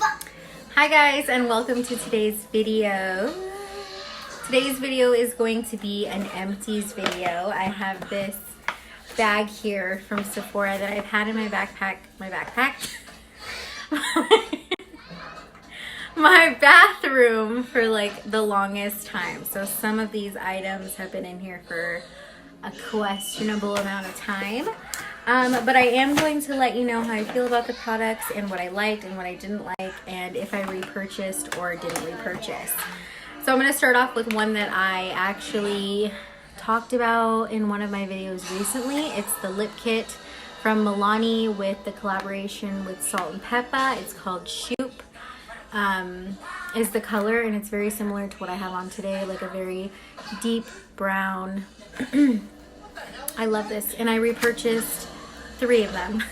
Hi guys, and welcome to today's video. Today's video is going to be an empties video. I have this bag here from Sephora that I've had in my backpack, my bathroom for like the longest time. So some of these items have been in here for a questionable amount of time. But I am going to let you know how I feel about the products and what I liked and what I didn't like, and if I repurchased or didn't repurchase. So I'm going to start off with one that I actually talked about in one of my videos recently. It's the lip kit from Milani with the collaboration with Salt and Peppa. It's called Shoop. Is the color, and it's very similar to what I have on today, like a very deep brown. I love this, and I repurchased 3 of them.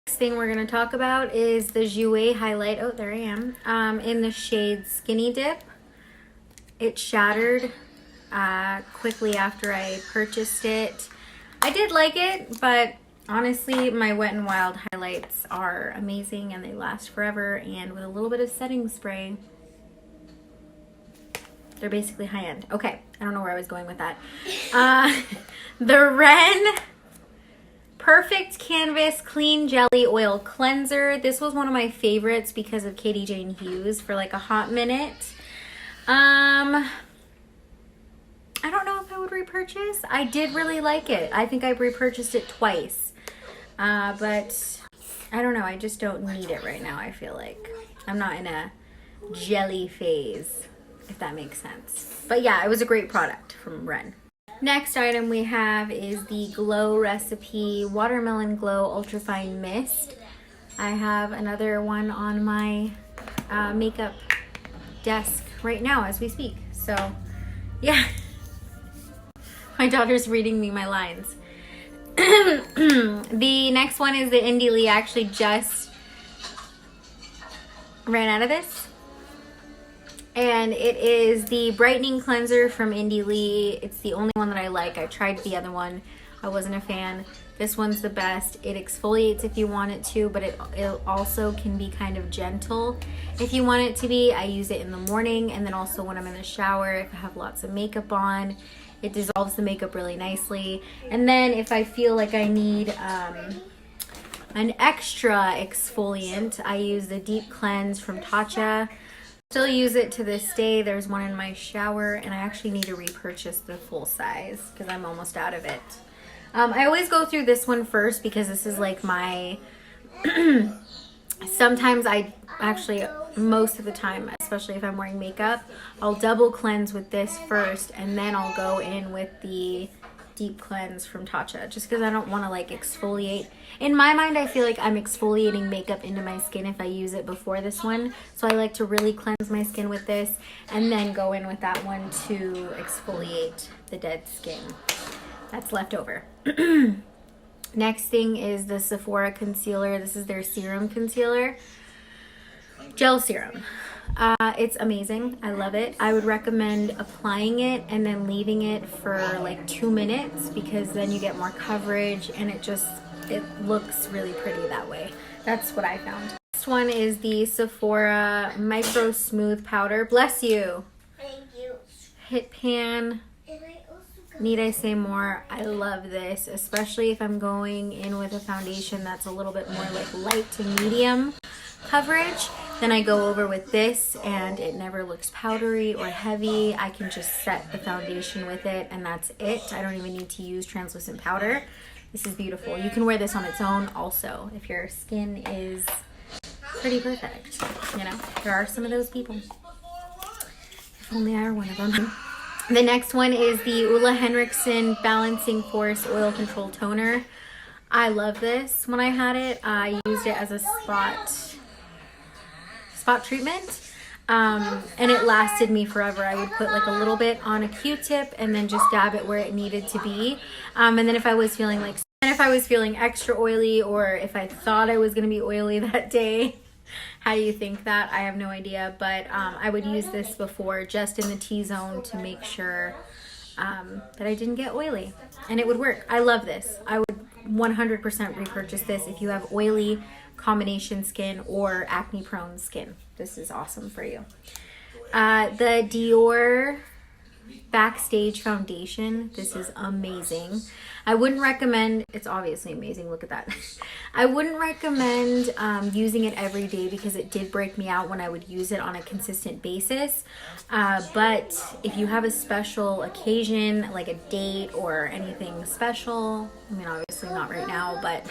Next thing we're going to talk about is the Jouer highlight. Oh, there I am. In the shade Skinny Dip. It shattered quickly after I purchased it. I did like it, but honestly, my Wet n Wild highlights are amazing and they last forever. And with a little bit of setting spray, they're basically high-end. Okay, I don't know where I was going with that. The Ren Perfect Canvas Clean Jelly Oil Cleanser. This was one of my favorites because of Katie Jane Hughes for like a hot minute. I don't know if I would repurchase. I did really like it. I think I've repurchased it twice. But I don't know. I just don't need it right now, I feel like. I'm not in a jelly phase, if that makes sense. But yeah, it was a great product from Ren. Next item we have is the Glow Recipe Watermelon Glow Ultrafine Mist. I have another one on my makeup desk right now as we speak. So yeah, my daughter's reading me my lines. The next one is the Indie Lee. I actually just ran out of this. And it is the Brightening Cleanser from Indie Lee. It's the only one that I like. I tried the other one. I wasn't a fan. This one's the best. It exfoliates if you want it to, but it also can be kind of gentle if you want it to be. I use it in the morning and then also when I'm in the shower if I have lots of makeup on. It dissolves the makeup really nicely. And then if I feel like I need an extra exfoliant, I use the Deep Cleanse from Tatcha. Still use it to this day. There's one in my shower, and I actually need to repurchase the full size because I'm almost out of it. I always go through this one first because this is like my sometimes most of the time, especially if I'm wearing makeup, I'll double cleanse with this first and then I'll go in with the Deep Cleanse from Tatcha, just because I don't want to like exfoliate. In my mind, I feel like I'm exfoliating makeup into my skin if I use it before this one. So I like to really cleanse my skin with this and then go in with that one to exfoliate the dead skin that's left over. Next thing is the Sephora concealer. This is their serum concealer. Gel serum. It's amazing. I love it. I would recommend applying it and then leaving it for like 2 minutes because then you get more coverage and it looks really pretty that way. That's what I found. Next one is the Sephora Micro Smooth Powder. Bless you. Thank you. Hit Pan. Need I say more? I love this, especially if I'm going in with a foundation that's a little bit more like light to medium coverage. Then I go over with this and it never looks powdery or heavy. I can just set the foundation with it and that's it. I don't even need to use translucent powder. This is beautiful. You can wear this on its own also if your skin is pretty perfect. You know, there are some of those people. If only I were one of them. The next one is the Ulla Henriksen Balancing Force Oil Control Toner. I love this. When I had it, I used it as a spot treatment, and it lasted me forever. I would put like a little bit on a Q-tip and then just dab it where it needed to be. And then if I was feeling extra oily, or if I thought I was going to be oily that day, how do you think that? I have no idea, but I would use this before just in the T-zone to make sure that I didn't get oily, and it would work. I love this. I would 100% repurchase this if you have oily, combination skin or acne prone skin. This is awesome for you. The Dior Backstage Foundation. This is amazing. I wouldn't recommend, it's obviously amazing, look at that. I wouldn't recommend using it every day because it did break me out when I would use it on a consistent basis. But if you have a special occasion, like a date or anything special, I mean obviously not right now, but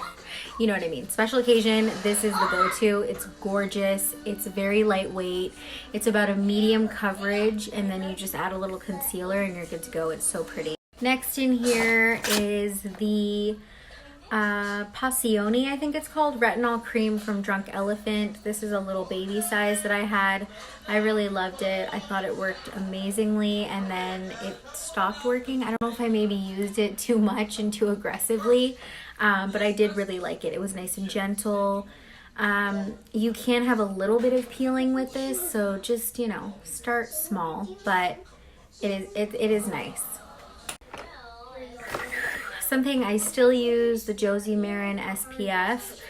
you know what I mean. Special occasion, this is the go-to. It's gorgeous. It's very lightweight. It's about a medium coverage, and then you just add a little concealer and you're good to go. It's so pretty. Next in here is the Passione, I think it's called, retinol cream from Drunk Elephant. This is a little baby size that I had. I really loved it. I thought it worked amazingly, and then it stopped working. I don't know if I maybe used it too much and too aggressively, but I did really like it. It was nice and gentle. You can have a little bit of peeling with this, so just, you know, start small, but it is nice. Something I still use, the Josie Maran SPF.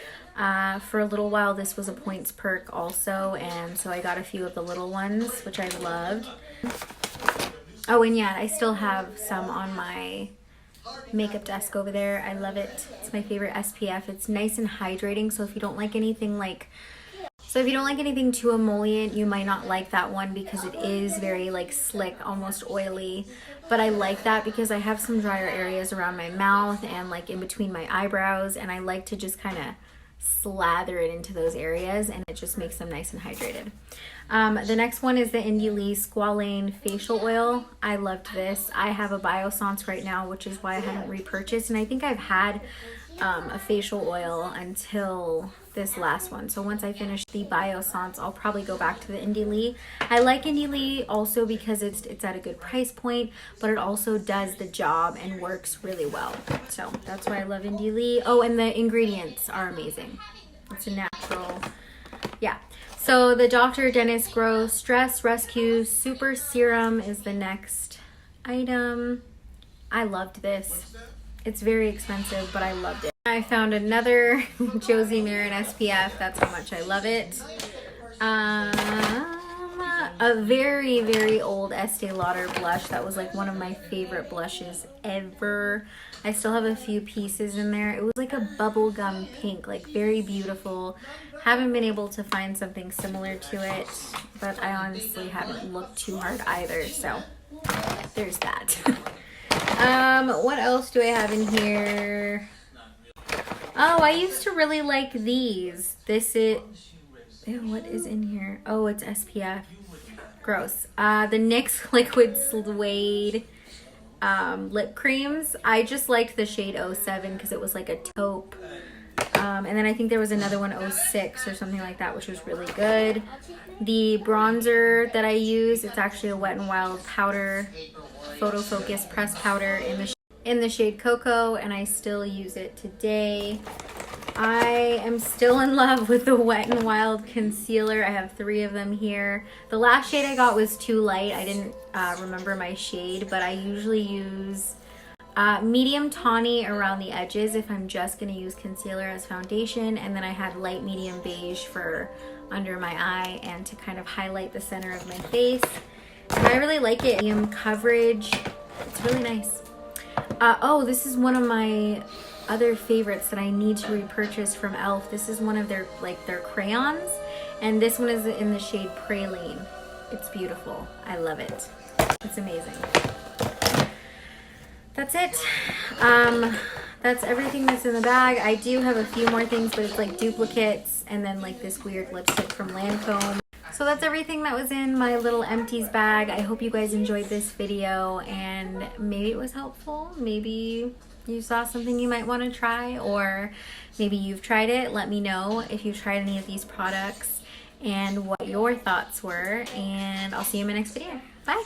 For a little while this was a points perk also, and so I got a few of the little ones, which I loved. Oh, and yeah, I still have some on my makeup desk over there. I love it. It's my favorite SPF. It's nice and hydrating, so if you don't like anything too emollient, you might not like that one because it is very like slick, almost oily. But I like that because I have some drier areas around my mouth and like in between my eyebrows, and I like to just kind of slather it into those areas, and it just makes them nice and hydrated. The next one is the Indie Lee Squalane Facial Oil. I loved this. I have a Biossance right now, which is why I haven't repurchased, and I think I've had a facial oil until this last one. So once I finish the Biossance, I'll probably go back to the Indie Lee. I like Indie Lee also because it's at a good price point, but it also does the job and works really well. So that's why I love Indie Lee. Oh, and the ingredients are amazing. It's a natural, yeah. So the Dr. Dennis Gross Stress Rescue Super Serum is the next item. I loved this. It's very expensive, but I loved it. I found another Josie Maran SPF. That's how much I love it. A very, very old Estee Lauder blush. That was like one of my favorite blushes ever. I still have a few pieces in there. It was like a bubblegum pink, like very beautiful. Haven't been able to find something similar to it, but I honestly haven't looked too hard either, so there's that. What else do I have in here? Oh, I used to really like these. This is, ew, what is in here? Oh, it's SPF. Gross. The NYX Liquid Suede lip creams. I just liked the shade 07 because it was like a taupe. And then I think there was another one, 06 or something like that, which was really good. The bronzer that I use, it's actually a Wet n Wild powder, photo focus press powder in the shade Cocoa, and I still use it today. I am still in love with the Wet n Wild concealer. I have 3 of them here. The last shade I got was too light. I didn't remember my shade, but I usually use medium tawny around the edges if I'm just going to use concealer as foundation, and then I had light medium beige for under my eye and to kind of highlight the center of my face. And I really like it. Medium coverage. It's really nice. Oh, this is one of my other favorites that I need to repurchase from e.l.f. This is one of their crayons, and this one is in the shade Praline. It's beautiful. I love it. It's amazing. That's it. That's everything that's in the bag. I do have a few more things, but it's like duplicates and then like this weird lipstick from Lancome. So that's everything that was in my little Empties bag. I hope you guys enjoyed this video and maybe it was helpful. Maybe you saw something you might want to try, or maybe you've tried it. Let me know if you've tried any of these products and what your thoughts were, and I'll see you in my next video. Bye.